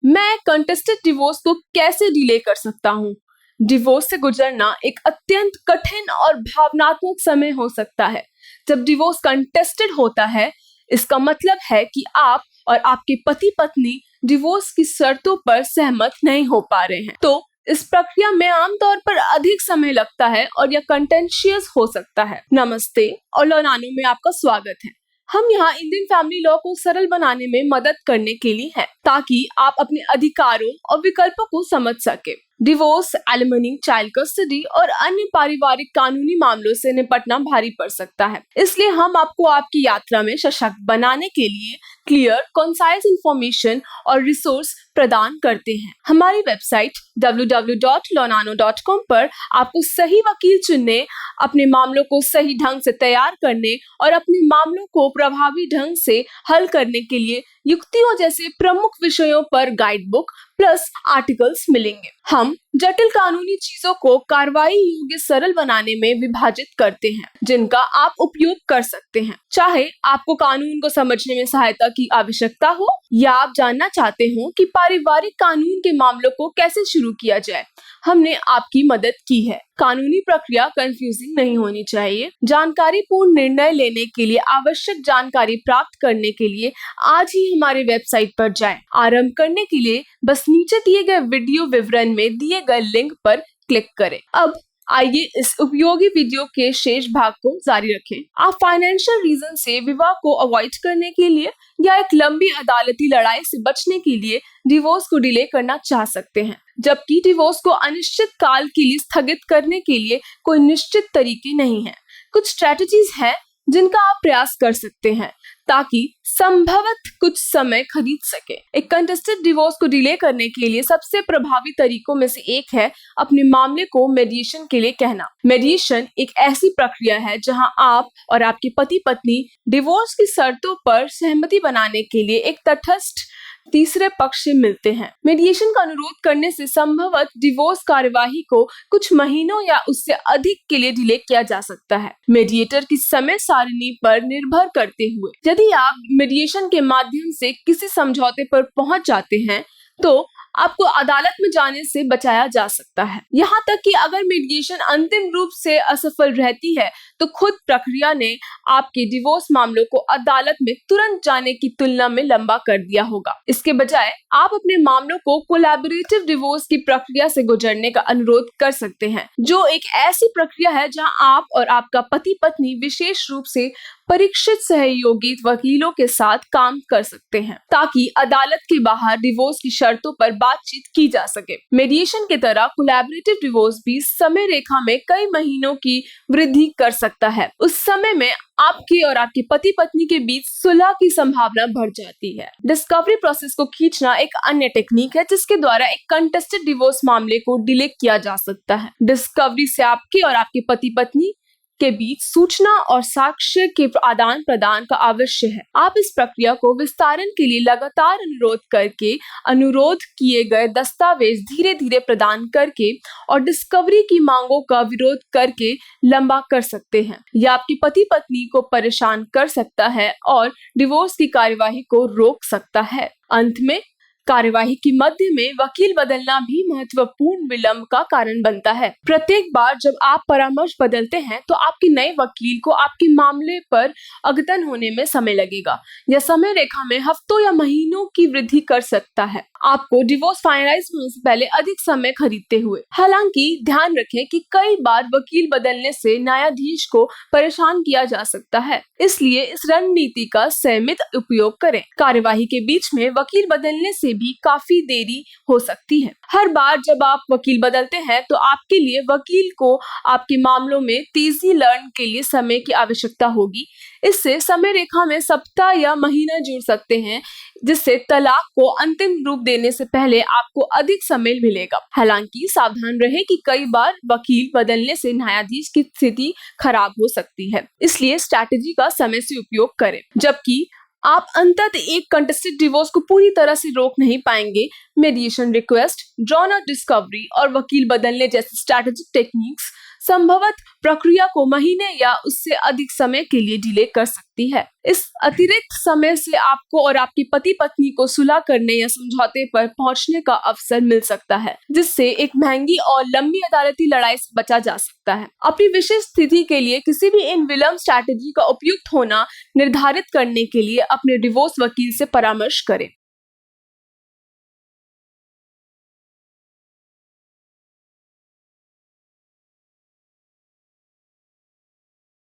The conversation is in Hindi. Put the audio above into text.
मैं कंटेस्टेड डिवोर्स को कैसे डिले कर सकता हूँ? डिवोर्स से गुजरना एक अत्यंत कठिन और भावनात्मक समय हो सकता है। जब डिवोर्स कंटेस्टेड होता है, इसका मतलब है कि आप और आपके पति पत्नी डिवोर्स की शर्तों पर सहमत नहीं हो पा रहे हैं। तो इस प्रक्रिया में आमतौर पर अधिक समय लगता है और यह कंटेंशियस हो सकता है। नमस्ते और लोनानो में आपका स्वागत है। हम यहाँ इंडियन फैमिली लॉ को सरल बनाने में मदद करने के लिए हैं, ताकि आप अपने अधिकारों और विकल्पों को समझ सके। डिवोर्स, एलिमनी, चाइल्ड कस्टडी और अन्य पारिवारिक कानूनी मामलों से निपटना भारी पड़ सकता है। इसलिए हम आपको आपकी यात्रा में सशक्त बनाने के लिए क्लियर, कंसाइज इंफॉर्मेशन और रिसोर्स प्रदान करते हैं। हमारी वेबसाइट www.lonano.com पर आपको सही वकील चुनने, अपने मामलों को सही ढंग से तैयार करने और अपने मामलों को प्रभावी ढंग से हल करने के लिए युक्तियों जैसे प्रमुख विषयों पर गाइड बुक प्लस आर्टिकल्स मिलेंगे। हम जटिल कानूनी चीजों को कार्रवाई योग्य सरल बनाने में विभाजित करते हैं, जिनका आप उपयोग कर सकते हैं। चाहे आपको कानून को समझने में सहायता की आवश्यकता हो या आप जानना चाहते हो कि पारिवारिक कानून के मामलों को कैसे शुरू किया जाए, हमने आपकी मदद की है। कानूनी प्रक्रिया कंफ्यूजिंग नहीं होनी चाहिए। जानकारी पूर्ण निर्णय लेने के लिए आवश्यक जानकारी प्राप्त करने के लिए आज ही हमारे वेबसाइट पर जाएं। आरंभ करने के लिए बस नीचे दिए गए वीडियो विवरण में दिए गए लिंक पर क्लिक करें। अब आइए इस उपयोगी वीडियो के शेष भाग को जारी रखें। आप फाइनेंशियल रीजन से विवाह को अवॉइड करने के लिए या एक लंबी अदालती लड़ाई से बचने के लिए डिवोर्स को डिले करना चाह सकते हैं, जबकि डिवोर्स को अनिश्चित काल के लिए स्थगित करने के लिए कोई निश्चित तरीके नहीं है। कुछ स्ट्रेटजीज हैं जिनका आप प्रयास कर सकते हैं ताकि संभवतः कुछ समय खरीद सके। एक कंटेस्टेड डिवोर्स को डिले करने के लिए सबसे प्रभावी तरीकों में से एक है अपने मामले को मेडिएशन के लिए कहना। मेडिएशन एक ऐसी प्रक्रिया है जहां आप और आपके पति पत्नी डिवोर्स की शर्तों पर सहमति बनाने के लिए एक तटस्थ तीसरे पक्ष से मिलते हैं। मेडिएशन का अनुरोध करने से संभवतः डिवोर्स कार्यवाही को कुछ महीनों या उससे अधिक के लिए डिले किया जा सकता है, मेडिएटर की समय सारणी पर निर्भर करते हुए। यदि आप मेडिएशन के माध्यम से किसी समझौते पर पहुंच जाते हैं, तो आपको अदालत में जाने से बचाया जा सकता है। यहाँ तक कि अगर मेडिएशन अंतिम रूप से असफल रहती है, तो खुद प्रक्रिया ने आपके डिवोर्स मामलों को अदालत में तुरंत जाने की तुलना में लंबा कर दिया होगा। इसके बजाय आप अपने मामलों को कोलैबोरेटिव डिवोर्स की प्रक्रिया से गुजरने का अनुरोध कर सकते हैं, जो एक ऐसी प्रक्रिया है जहाँ आप और आपका पति पत्नी विशेष रूप से परीक्षित सहयोगी वकीलों के साथ काम कर सकते हैं, ताकि अदालत के बाहर डिवोर्स की शर्तों पर बातचीत की जा सके। मेडिएशन की तरह कोलैबोरेटिव डिवोर्स भी समय रेखा में कई महीनों की वृद्धि कर सकता है। उस समय में आपके और आपके पति पत्नी के बीच सुलह की संभावना बढ़ जाती है। डिस्कवरी प्रोसेस को खींचना एक अन्य टेक्निक है जिसके द्वारा एक कंटेस्टेड डिवोर्स मामले को डिले किया जा सकता है। डिस्कवरी से आपके और आपके पति पत्नी के बीच सूचना और साक्ष्य के आदान प्रदान का आवश्यक है। आप इस प्रक्रिया को विस्तारण के लिए लगातार अनुरोध करके, अनुरोध किए गए दस्तावेज धीरे धीरे प्रदान करके और डिस्कवरी की मांगों का विरोध करके लंबा कर सकते हैं। यह आपकी पति पत्नी को परेशान कर सकता है और डिवोर्स की कार्यवाही को रोक सकता है। अंत में कार्यवाही की मध्य में वकील बदलना भी महत्वपूर्ण विलंब का कारण बनता है। प्रत्येक बार जब आप परामर्श बदलते हैं, तो आपके नए वकील को आपके मामले पर अद्यतन होने में समय लगेगा। यह समय रेखा में हफ्तों या महीनों की वृद्धि कर सकता है, आपको डिवोर्स फाइनलाइज होने से पहले अधिक समय खरीदते हुए। हालांकि ध्यान रखें कि कई बार वकील बदलने से न्यायाधीश को परेशान किया जा सकता है, इसलिए इस रणनीति का सीमित उपयोग करें। कार्यवाही के बीच में वकील बदलने से भी काफी देरी हो सकती है। हर बार जब आप वकील बदलते हैं, तो आपके लिए वकील को आपके मामलों में तेजी लाने के लिए समय की आवश्यकता होगी। इससे समय रेखा में सप्ताह या महीना जुड़ सकते हैं, जिससे तलाक को अंतिम रूप देने से पहले आपको अधिक समय मिलेगा। हालांकि सावधान रहें कि कई बार वकील बदलने से न्यायाधीश की स्थिति खराब हो सकती है, इसलिए स्ट्रैटेजी का समय से उपयोग करें। जबकि आप अंततः एक कंटेस्टेड डिवोर्स को पूरी तरह से रोक नहीं पाएंगे, मेडिएशन रिक्वेस्ट, ड्रॉन आउट डिस्कवरी और वकील बदलने जैसी स्ट्रैटेजिक टेक्निक्स संभवतः प्रक्रिया को महीने या उससे अधिक समय के लिए डिले कर सकती है। इस अतिरिक्त समय से आपको और आपकी पति पत्नी को सुलह करने या समझौते पर पहुंचने का अवसर मिल सकता है, जिससे एक महंगी और लंबी अदालती लड़ाई से बचा जा सकता है। अपनी विशेष स्थिति के लिए किसी भी इन विलंब स्ट्रैटेजी का उपयुक्त होना निर्धारित करने के लिए अपने डिवोर्स वकील से परामर्श करें।